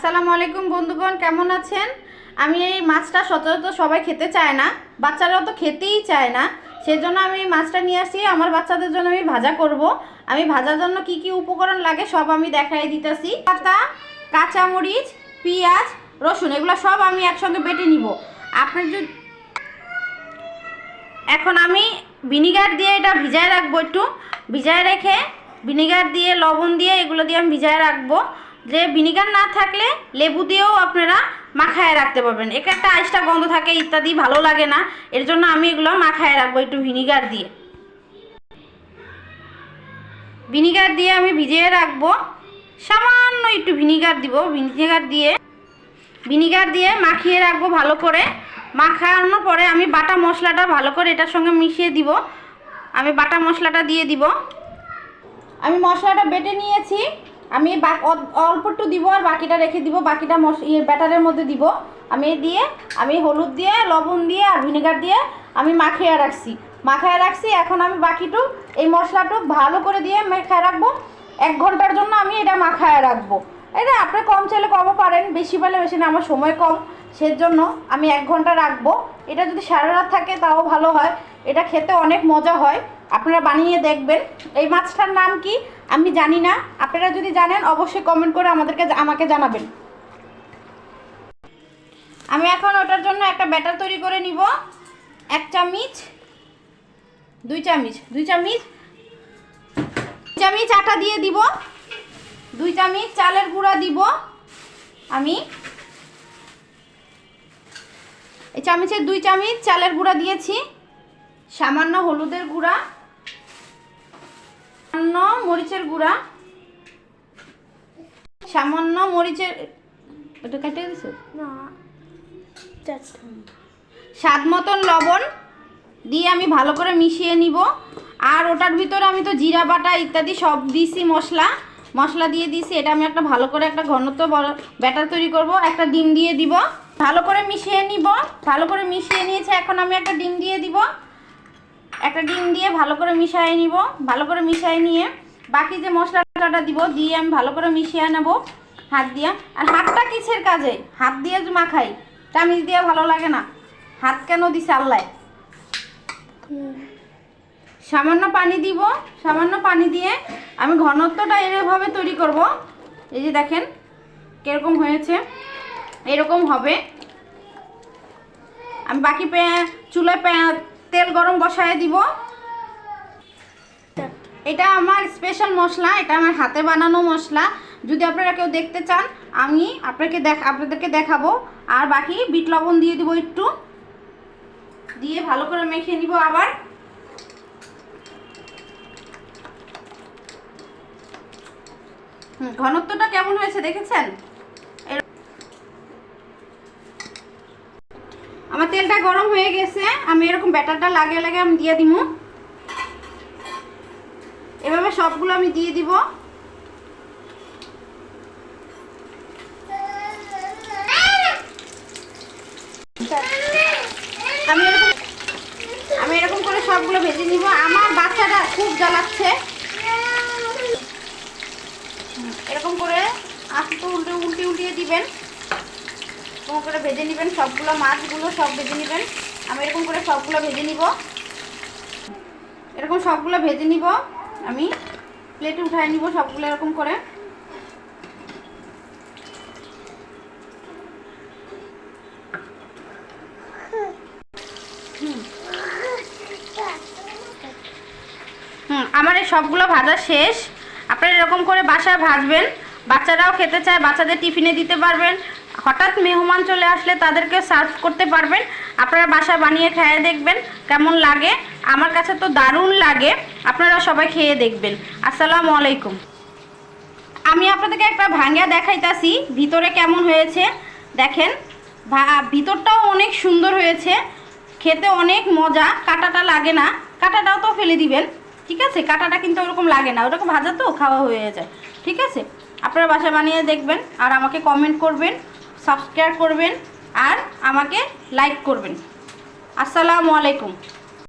আসসালামু আলাইকুম বন্ধুগণ, কেমন আছেন? আমি এই মাছটা সচরাচর সবাই খেতে চায় না, বাচ্চারাও তো খেতেই চায় না। সেজন্য আমি এই মাছটা নিয়ে আসি, আমার বাচ্চাদের জন্য আমি ভাজা করব। আমি ভাজার জন্য কি কি উপকরণ লাগে সব আমি দেখাই দিতেছি। পাতা, কাঁচামরিচ, পেঁয়াজ, রসুন এগুলো সব আমি একসঙ্গে বেটে নিব। আপনার যদি এখন আমি ভিনিগার দিয়ে এটা ভিজায় রাখবো, একটু ভিজায় রেখে ভিনিগার দিয়ে লবণ দিয়ে এগুলো দিয়ে আমি ভিজায় রাখবো। যে ভিনিগার না থাকলে লেবু দিয়েও আপনারা মাখায় রাখতে পারবেন। এটা একটা আইসটা গন্ধ থাকে ইত্যাদি, ভালো লাগে না, এর জন্য আমি এগুলো মাখায় রাখবো একটু ভিনিগার দিয়ে। ভিনিগার দিয়ে আমি ভিজিয়ে রাখবো, সামান্য একটু ভিনিগার দিব। ভিনিগার দিয়ে মাখিয়ে রাখবো ভালো করে। মাখানোর পরে আমি বাটা মশলাটা ভালো করে এটার সঙ্গে মিশিয়ে দিব। আমি বাটা মশলাটা দিয়ে দিব। আমি মশলাটা বেটে নিয়েছি, আমি অল্প একটু দিব আর বাকিটা রেখে দিব, বাকিটা ব্যাটারের মধ্যে দিব। আমি হলুদ দিয়ে, লবণ দিয়ে আর ভিনেগার দিয়ে আমি মাখিয়ে রাখছি। এখন আমি বাকিটু এই মশলাটু ভালো করে দিয়ে মাখায় রাখবো। 1 ঘন্টার জন্য আমি এটা মাখায় রাখবো। এটা আপনি কম চাইলে কমও পারেন, বেশি পেলে বেশি না, আমার সময় কম, সেজন্য আমি 1 ঘন্টা রাখবো। এটা যদি সারা রাত থাকে তাও ভালো হয়, এটা খেতে অনেক মজা হয়। আপনারা বানিয়ে দেখবেন। এই মাছটার নাম কি আমি জানি না, আপনারা যদি জানেন অবশ্যই কমেন্ট করে আমাকে জানাবেন। আমি এখন ওটার জন্য একটা ব্যাটার তৈরি করে নিব। 1 চামচ, 2 চামচ আটা দিয়ে দিব, 2 চামচ চালের গুঁড়া দিব। আমি এই চামচের 2 চামচ চালের গুঁড়া দিয়েছি। সামান্য হলুদের গুঁড়া, সামান্য মরিচের গুঁড়া, সামান্য মরিচের, এটা কেটে দিছো না, স্বাদ মতন লবণ দিয়ে আমি ভালো করে মিশিয়ে নিব। আর ওটার ভিতরে আমি তো জিরা বাটা ইত্যাদি সব দিয়েছি, মশলা দিয়ে দিয়েছি। এটা আমি একটা ভালো করে একটা ঘনত্ব ব্যাটার তৈরি করব। একটা ডিম দিয়ে দিব, ভালো করে মিশিয়ে নিব। ভালো করে মিশিয়ে নিয়েছে, এখন আমি একটা ডিম দিয়ে দিব। একটা ডিম দিয়ে ভালো করে মিশিয়ে নিব। ভালো করে মিশিয়ে নিয়ে বাকি যে মশলাটা দিব, দিয়ে আমি ভালো করে মিশিয়ে নেব হাত দিয়ে। আর হাতটা কিসের কাজে? হাত দিয়ে মাখাই, চামচ দিয়ে ভালো লাগে না, হাত কেন দিছে আল্লাহ। সামান্য পানি দিব, সামান্য পানি দিয়ে আমি ঘনত্বটা এভাবে তৈরি করব। এই যে দেখেন কিরকম হয়েছে, এরকম হবে। আমি বাকি চুলায় তেল গরম বসায় দিব। এটা আমার স্পেশাল মশলা, এটা আমার হাতে বানানো মশলা। যদি আপনারা কেউ দেখতে চান আমি আপনাদেরকে দেখাবো। আর বাকি বিট লবণ দিয়ে দিব, একটু দিয়ে ভালো করে মেখে নিব। আবার ঘনত্বটা কেমন হয়েছে দেখেছেন? আমার তেলটা গরম হয়ে গেছে, আমি এরকম ব্যাটারটা লাগে আমি দিয়ে দিব। এভাবে সবগুলো আমি দিয়ে দিব। আমি এরকম করে সবগুলো ভেজে নিব। আমার বাচ্চাটা খুব জ্বালাচ্ছে, এরকম করে আস্তে উল্টিয়ে দিবেন। এরকম করে ভেজে নেবেন সবগুলো, মাছগুলো সব ভেজে নেবেন। আমি এরকম করে সবগুলো ভেজে নিব। এরকম সবগুলো ভেজে নিব, আমি প্লেটে উঠায় নিব সবগুলো এরকম করে। আমার এই সবগুলো ভাজা শেষ। আপনারা এরকম করে বাসায় ভাজবেন, বাচ্চারাও খেতে চায়, বাচ্চাদের টিফিনে দিতে পারবেন। হঠাৎ মেহমান চলে আসলে তাদেরকে সার্ভ করতে পারবেন। আপনারা বাসায় বানিয়ে খেয়ে দেখবেন কেমন লাগে। আমার কাছে তো দারুণ লাগে, আপনারা সবাই খেয়ে দেখবেন। আসসালামু আলাইকুম। আমি আপনাদেরকে একটা ভাঙ্গা দেখাইতাছি ভিতরে কেমন হয়েছে। দেখেন ভিতরটাও অনেক সুন্দর হয়েছে, খেতে অনেক মজা। কাঁটাটা লাগে না, কাঁটাটাও তো ফেলে দিবেন, ঠিক আছে? কাঁটাটা কিন্তু ওরকম লাগে না, ওরকম ভাজা তো খাওয়া হয়ে যায়, ঠিক আছে? আপনারা বাসায় বানিয়ে দেখবেন আর আমাকে কমেন্ট করবেন, সাবস্ক্রাইব করবেন আর আমাকে লাইক করবেন। আসসালামু আলাইকুম।